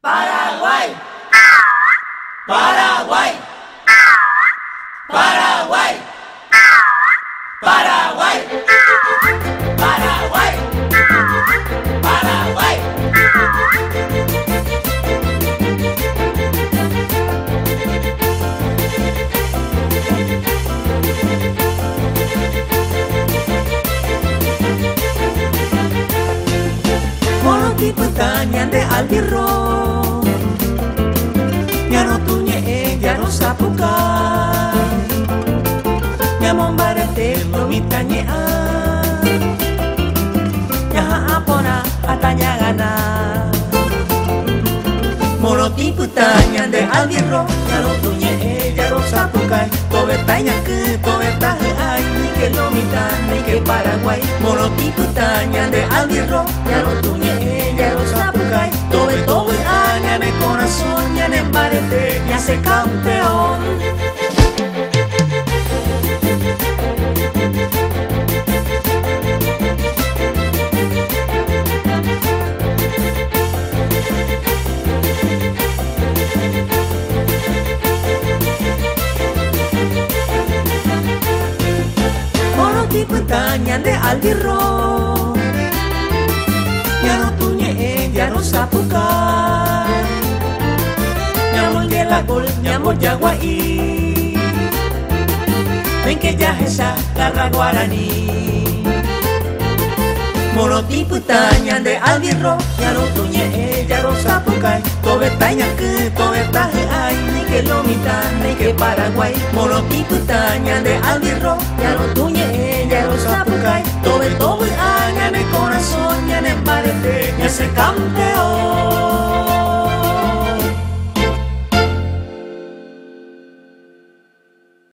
Paraguay, Paraguay, Paraguay, Paraguay, Paraguay, Paraguay. Moloti pertanyaan de albirro Nyano tunye jaro sapuka Nyamon barete lomitanye Nyaha apona atanya gana Moloti pertanyaan de albirro Nyano tunye jaro sapuka Tobe tanya ke tobe tahe ay Ni ke lomita ni ke Paraguay Moloti pertanyaan de albirro Nyano tunye jaro sapuka Tobe tobe aña de corazón Ya ne parete ya se campeón Moloti pertanyaan de albirro Nyano tunye jaro sapuka Nyamol de la gol, nyamol yaguai Ven que ya esa garra guaraní Moloti pertanyaan de albirro Nyano tunye jaro sapuka Tobe tanya ke tobe tahe ay Ni que lomita ni que Paraguay Moloti pertanyaan de albirro Nyano tunye jaro sapuka Tobe tobe aña de corazón Ya ne parete ya se campeón